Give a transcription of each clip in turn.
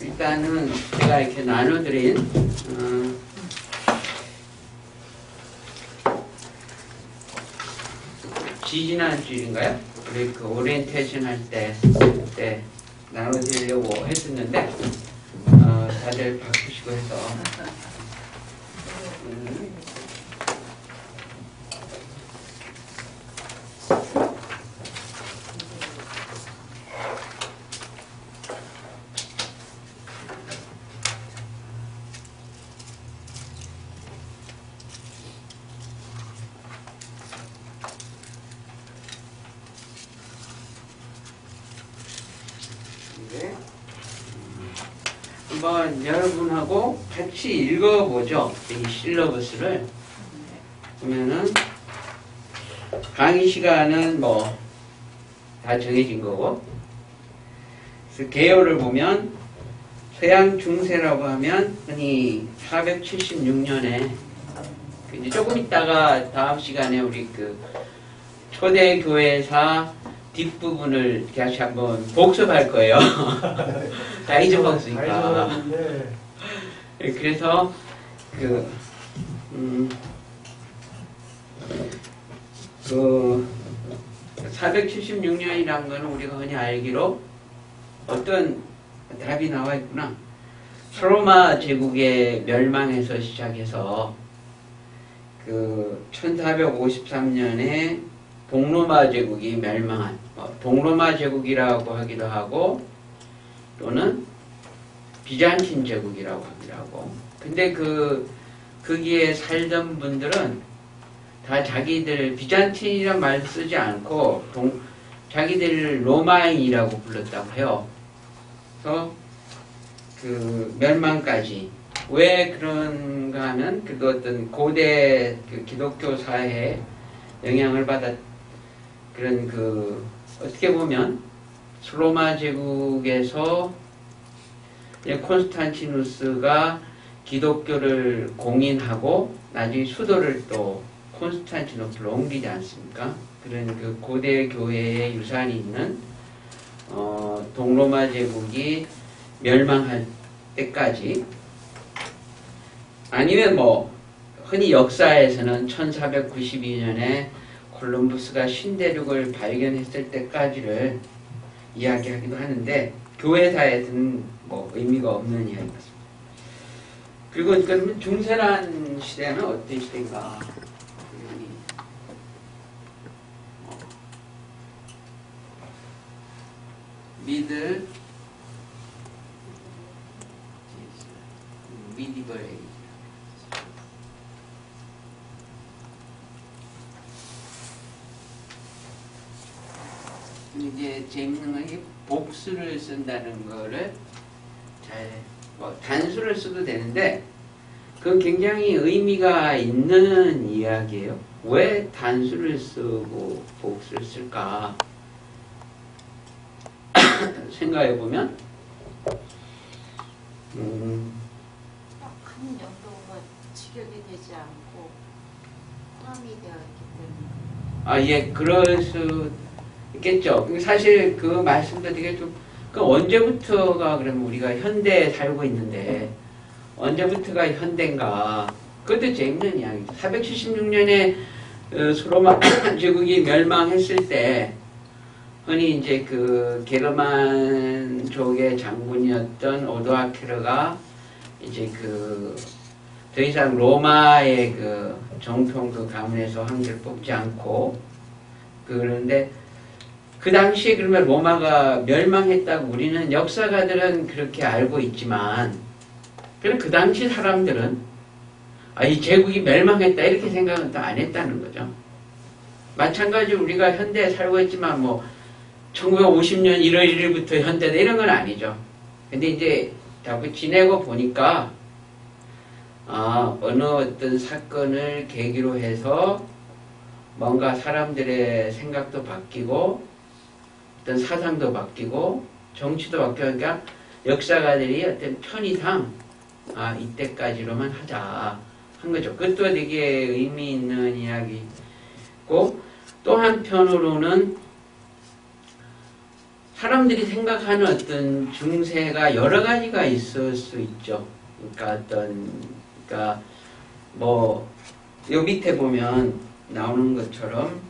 일단은 제가 이렇게 나눠드린 지지난주인가요? 우리 그 오리엔테이션 할 때 나눠드리려고 했었는데 다들 바쁘시고 해서 한번 여러분하고 같이 읽어보죠. 이 실러버스를. 보면은 강의 시간은 뭐 다 정해진 거고, 그래서 개요를 보면 서양 중세라고 하면 흔히 476년에 이제 조금 있다가 다음 시간에 우리 그 초대 교회사 뒷부분을 다시 한번 복습할 거예요. 다 잊어먹었으니까. 그래서 그 476년이라는 거는 우리가 흔히 알기로 어떤 답이 나와 있구나. 로마 제국의 멸망에서 시작해서 그 1453년에 동로마 제국이 멸망한, 동로마 제국이라고 하기도 하고 또는 비잔틴 제국이라고 하기도 하고, 근데 거기에 살던 분들은 다 자기들 비잔틴이란 말 쓰지 않고 자기들 로마인이라고 불렀다고 해요. 그래서 그 멸망까지 왜 그런가 하면 그 어떤 고대 그 기독교 사회에 영향을 받았 그런 그 어떻게 보면 로마 제국에서 콘스탄티누스가 기독교를 공인하고 나중에 수도를 또 콘스탄티노플로 옮기지 않습니까? 그런 그 고대 교회의 유산이 있는 동로마 제국이 멸망할 때까지, 아니면 뭐 흔히 역사에서는 1492년에 콜럼부스가 신대륙을 발견했을 때까지를 이야기하기도 하는데 교회사에서는 뭐 의미가 없는 이야기 같습니다. 그리고 그러면 중세란 시대는 어떤 시대인가? 미디벌 에이지. 이제 재밌는 건 복수를 쓴다는 거를 뭐 단수를 써도 되는데 그건 굉장히 의미가 있는 이야기예요. 왜 단수를 쓰고 복수를 쓸까 생각해 보면 큰 연도가 직역이 되지 않고 포함이 되어 있기 때문에. 예, 그럴 수 있겠죠. 사실 그 말씀도 되게 좀, 그 언제부터가 그러면 우리가 현대에 살고 있는데, 언제부터가 현대인가. 그것도 재밌는 이야기죠. 476년에 로마 제국이 멸망했을 때, 흔히 이제 그 게르만족의 장군이었던 오도아케르가 이제 그 더 이상 로마의 그 정통 그 가문에서 황제를 뽑지 않고, 그런데 그 당시에 그러면 로마가 멸망했다고 우리는 역사가들은 그렇게 알고 있지만, 그 당시 사람들은 이 제국이 멸망했다 이렇게 생각은 또 안 했다는 거죠. 마찬가지로 우리가 현대에 살고 있지만 뭐 1950년 1월 1일부터 현대다 이런 건 아니죠. 근데 이제 자꾸 지내고 보니까 어느 어떤 사건을 계기로 해서 뭔가 사람들의 생각도 바뀌고 어떤 사상도 바뀌고 정치도 바뀌니까 역사가들이 어떤 편의상 이때까지로만 하자 한 거죠. 그것도 되게 의미 있는 이야기고, 또 한편으로는 사람들이 생각하는 어떤 중세가 여러 가지가 있을 수 있죠. 그러니까 뭐, 요 밑에 보면 나오는 것처럼,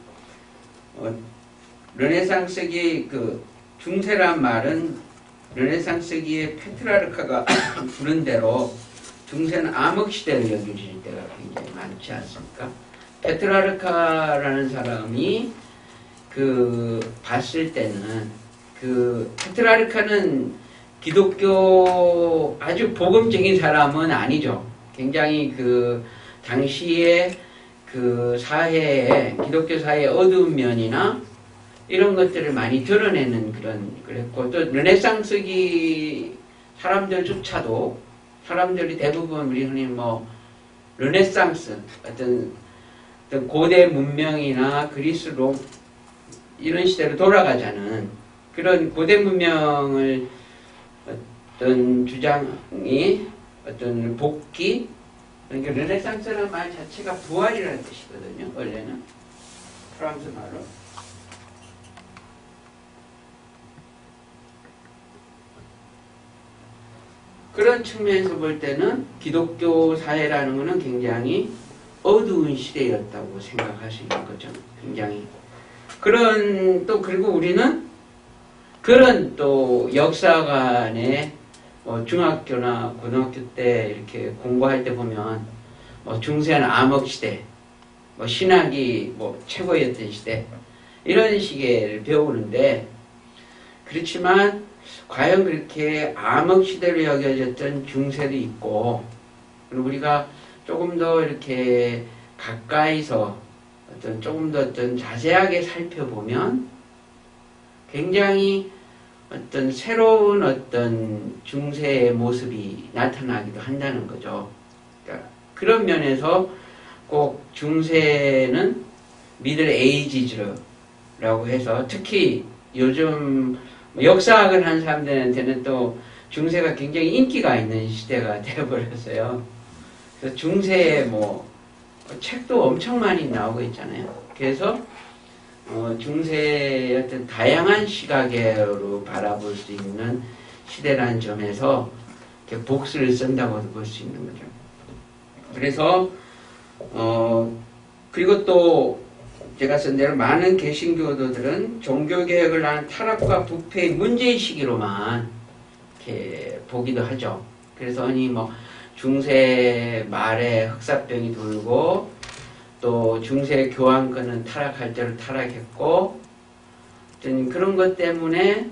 르네상스기 그 중세란 말은 르네상스기의 페트라르카가 부른 대로 중세는 암흑시대를 여겨질 때가 굉장히 많지 않습니까? 페트라르카라는 사람이 봤을 때는 페트라르카는 기독교 아주 복음적인 사람은 아니죠. 굉장히 당시에 기독교 사회의 어두운 면이나 이런 것들을 많이 드러내는 그랬고, 또 르네상스기 사람들이 대부분 우리 흔히 르네상스, 어떤 고대 문명이나 그리스 롬, 이런 시대로 돌아가자는 그런 고대 문명을 어떤 주장이 어떤 복귀, 그러니까 르네상스라는 말 자체가 부활이라는 뜻이거든요. 원래는 프랑스 말로. 그런 측면에서 볼 때는 기독교 사회라는 것은 굉장히 어두운 시대였다고 생각할 수 있는 거죠. 굉장히. 그리고 우리는 그런 또 역사관에 중학교나 고등학교 때 이렇게 공부할 때 보면 중세는 암흑시대, 신학이 최고였던 시대, 이런 식의 배우는데, 그렇지만 과연 그렇게 암흑시대로 여겨졌던 중세도 있고, 그리고 우리가 조금 더 이렇게 가까이서 조금 더 자세하게 살펴보면 굉장히 새로운 중세의 모습이 나타나기도 한다는 거죠. 그러니까 그런 면에서 꼭 중세는 미들 에이지즈라고 해서, 특히 요즘 역사학을 한 사람들한테는 또 중세가 굉장히 인기가 있는 시대가 되어버렸어요. 그래서 중세에 책도 엄청 많이 나오고 있잖아요. 그래서 중세의 어떤 다양한 시각으로 바라볼 수 있는 시대라는 점에서 이렇게 복수를 쓴다고 볼 수 있는 거죠. 그래서 그리고 또 제가 쓴 대로 많은 개신교도들은 종교개혁을 한 타락과 부패의 문제의식으로만 이렇게 보기도 하죠. 그래서 흔히 중세 말에 흑사병이 돌고, 또 중세 교황권은 타락할 대로 타락했고, 그런 것 때문에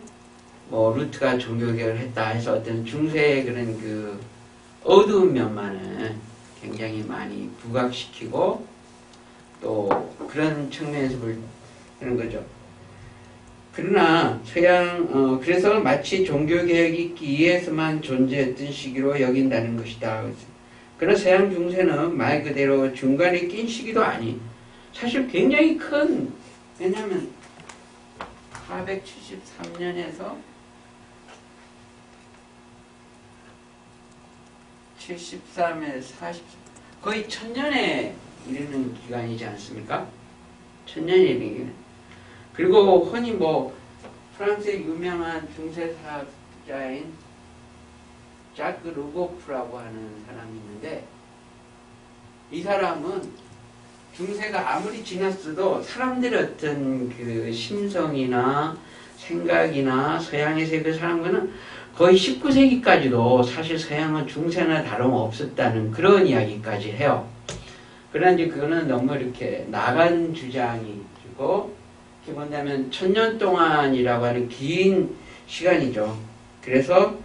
루트가 종교개혁을 했다 해서 어떤 중세의 그런 어두운 면만을 굉장히 많이 부각시키고, 또 그런 측면에서 보는 거죠. 그러나 그래서 마치 종교개혁이 있기 위해서만 존재했던 시기로 여긴다는 것이다. 그러나 서양 중세는 말 그대로 중간에 낀 시기도 사실 굉장히 왜냐하면 473년에서 73에서 40, 거의 1000년에 이르는 기간이지 않습니까? 1000년에 이르는 기간. 그리고 흔히 프랑스의 유명한 중세사학자인 자크 르고프라고 하는 사람이 있는데, 이 사람은 중세가 아무리 지났어도 사람들의 어떤 심성이나 생각이나 서양에서의 그 사람과는 거의 19세기까지도 사실 서양은 중세나 다름없었다는 그런 이야기까지 해요. 그러나 이제 그거는 너무 이렇게 나간 주장이고, 이렇게 본다면 1000년 동안이라고 하는 긴 시간이죠. 그래서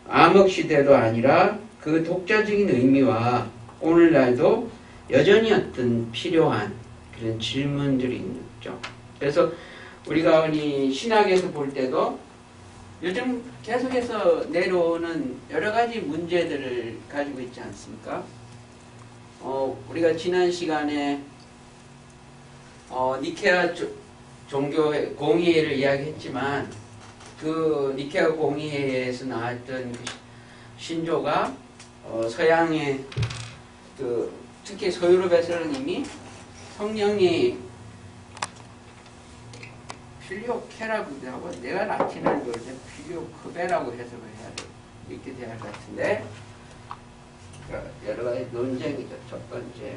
암흑시대도 아니라 그 독자적인 의미와 오늘날도 여전히 어떤 필요한 그런 질문들이 있죠. 그래서 우리가 흔히 신학에서 볼 때도 요즘 계속해서 내려오는 여러 가지 문제들을 가지고 있지 않습니까? 우리가 지난 시간에 니케아 종교 공의회를 이야기했지만, 그 니케아 공의회에서 나왔던 신조가 서양의 특히 서유럽에서는 이미 성령이 필리오케라고도 하고 내가 라틴을 그럴 때 필리오크베라고 해석을 해야 돼. 이렇게 돼야 할 것 같은데 그러니까 여러 가지 논쟁이죠. 첫 번째,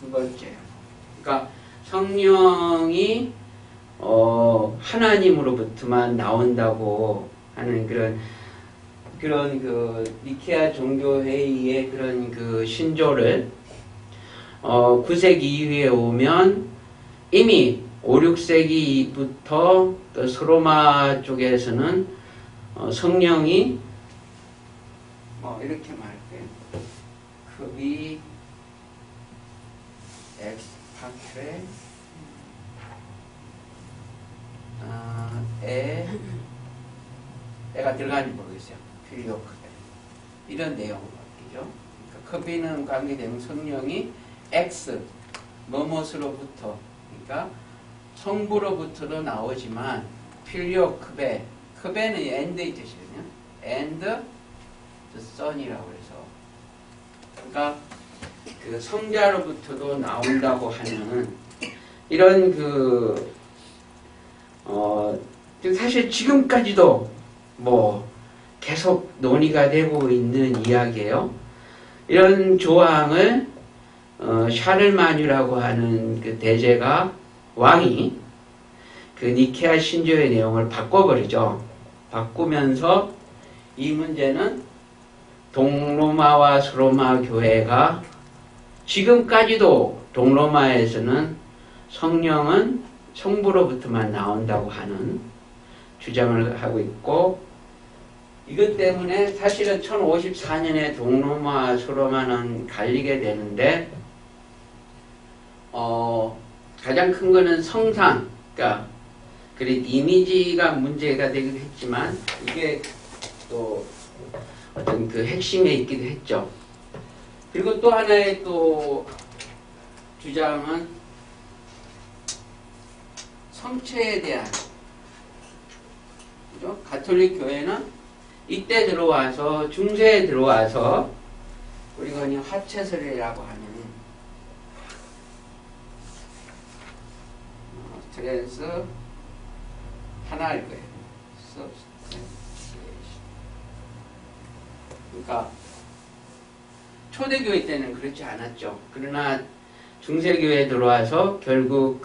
두 번째. 그러니까 성령이 하나님으로부터만 나온다고 하는 그런 그 니케아 종교회의의 그런 그 신조를 9세기 이후에 오면 이미 5, 6세기부터 또 서로마 쪽에서는 성령이 이렇게 말할게요. 급이 엑스파트레 애가 들어가는지 모르겠어요. 필리오크베 이런 내용으로 바뀌죠. 그러니까 급이는 관계되면 성령이 엑스 뭐뭇으로부터 그러니까 성부로부터도 나오지만 필리오크베 크베는 엔드의 뜻이거든요. and the son이라고 해서 그러니까 그 성자로부터도 나온다고 하는 이런 사실 지금까지도 뭐 계속 논의가 되고 있는 이야기예요. 이런 조항을 샤를마뉴라고 하는 그 대제가 왕이 그 니케아 신조의 내용을 바꿔버리죠. 바꾸면서 이 문제는 동로마와 서로마 교회가 지금까지도 동로마에서는 성령은 성부로부터만 나온다고 하는 주장을 하고 있고 이것 때문에 사실은 1054년에 동로마와 서로마는 갈리게 되는데 가장 큰 거는 성상 그러니까 이미지가 문제가 되기도 했지만 이게 또 어떤 그 핵심에 있기도 했죠. 그리고 또 하나의 또 주장은 성체에 대한 그죠? 가톨릭 교회는 이때 들어와서 중세에 들어와서 우리가 그냥 화채설이라고 하는 스트랜스 하나일 거예요. 그러니까 초대교회 때는 그렇지 않았죠. 그러나 중세교회에 들어와서 결국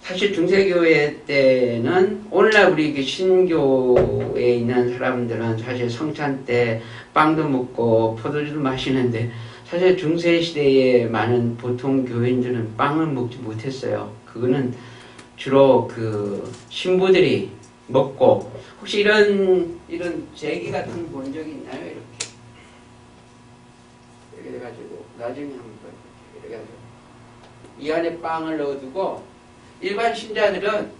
사실 중세교회 때는 오늘날 우리 신교에 있는 사람들은 사실 성찬 때 빵도 먹고 포도주도 마시는데 사실 중세시대에 많은 보통 교인들은 빵을 먹지 못했어요. 그거는 주로 신부들이 먹고 혹시 이런 제기 같은 거 본 적이 있나요? 이렇게 돼가지고 나중에 한번 이렇게 해가지고 이 안에 빵을 넣어두고 일반 신자들은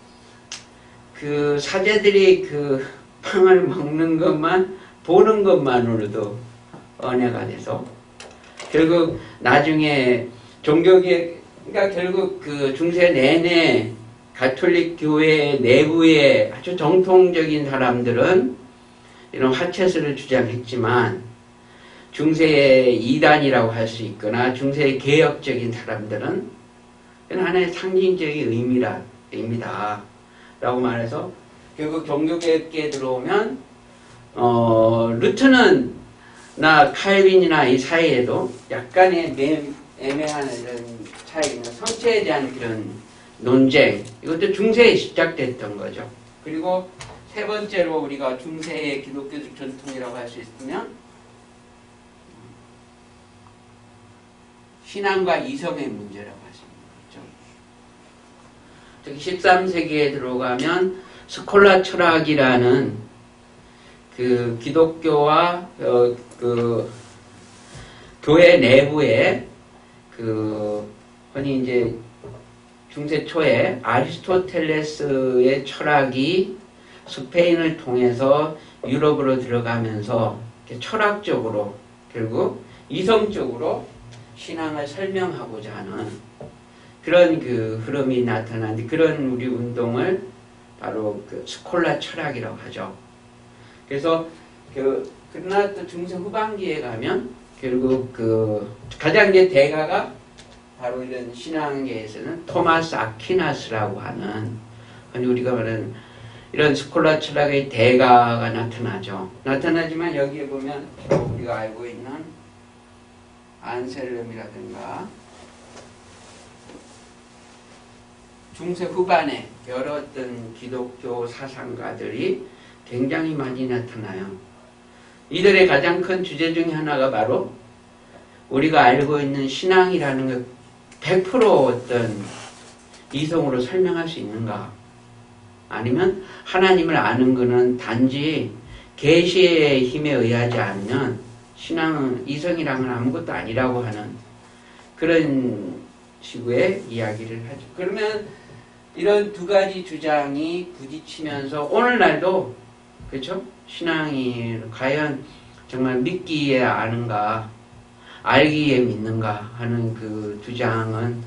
사제들이 빵을 먹는 것만 보는 것만으로도 은혜가 돼서 결국 나중에 종교계 그러니까 결국 중세 내내 가톨릭 교회 내부의 아주 정통적인 사람들은 이런 화채설을 주장했지만 중세의 이단이라고 할 수 있거나 중세의 개혁적인 사람들은 하나의 상징적인 의미다 라고 말해서 결국 종교개혁계에 들어오면 루트는 칼빈이나 이 사이에도 약간의 애매한 이런 차이나 성체에 대한 그런 논쟁 이것도 중세에 시작됐던 거죠. 그리고 세 번째로 우리가 중세의 기독교적 전통이라고 할 수 있으면 신앙과 이성의 문제라고 할 수 있는 거죠. 특히 13세기에 들어가면 스콜라 철학이라는 기독교와 교회 내부에 흔히 이제 중세 초에 아리스토텔레스의 철학이 스페인을 통해서 유럽으로 들어가면서 철학적으로 결국 이성적으로 신앙을 설명하고자 하는 그런 흐름이 나타난 그런 우리 운동을 바로 스콜라 철학이라고 하죠. 그래서 그러나 또 중세 후반기에 가면 결국 가장 이제 대가가 바로 이런 신앙계에서는 토마스 아퀴나스라고 하는, 우리가 말하는 이런 스콜라 철학의 대가가 나타나죠. 나타나지만 여기에 보면 우리가 알고 있는 안셀름이라든가 중세 후반에 여러 어떤 기독교 사상가들이 굉장히 많이 나타나요. 이들의 가장 큰 주제 중에 하나가 바로 우리가 알고 있는 신앙이라는 것 100% 어떤 이성으로 설명할 수 있는가? 아니면 하나님을 아는 것은 단지 계시의 힘에 의하지 않으면 신앙은 이성이랑은 아무것도 아니라고 하는 그런 식의 이야기를 하죠. 그러면 이런 두 가지 주장이 부딪히면서 오늘날도 그렇죠? 신앙이 과연 정말 믿기에 아는가, 알기에 믿는가 하는 그 주장은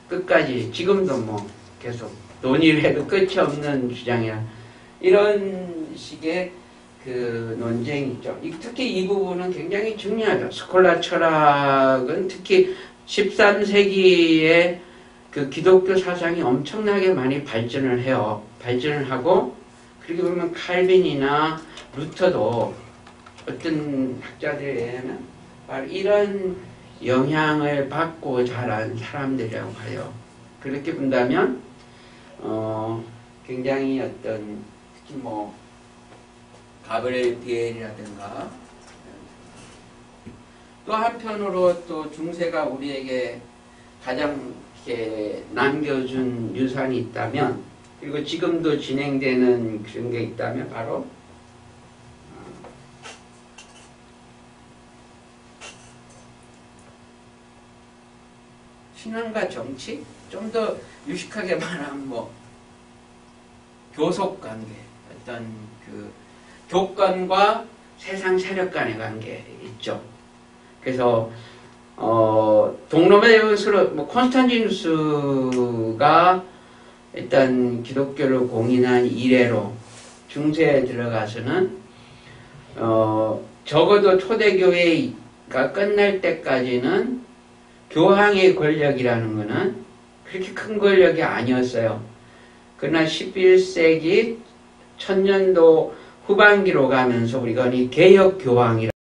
끝까지 지금도 뭐 계속 논의를 해도 끝이 없는 주장이야. 이런 식의 그 논쟁이 있죠. 특히 이 부분은 굉장히 중요하죠. 스콜라 철학은 특히 13세기에 그 기독교 사상이 엄청나게 많이 발전을 해요. 발전을 하고, 그렇게 보면 칼빈이나 루터도 어떤 학자들에 의하면 바로 이런 영향을 받고 자란 사람들이라고 해요. 그렇게 본다면 굉장히 어떤 특히 뭐 가브리엘 비엘이라든가 또 한편으로 또 중세가 우리에게 가장 이렇게 남겨준 유산이 있다면, 그리고 지금도 진행되는 그런 게 있다면 바로 신앙과 정치? 좀 더 유식하게 말하면 뭐 교속 관계, 어떤 그 교권과 세상 세력 간의 관계 있죠. 그래서 동로메우스로 뭐 콘스탄티누스가 일단 기독교를 공인한 이래로 중세에 들어가서는 적어도 초대교회가 끝날 때까지는 교황의 권력이라는 것은 그렇게 큰 권력이 아니었어요. 그러나 11세기 1000년도 후반기로 가면서 우리가 이 개혁교황이라는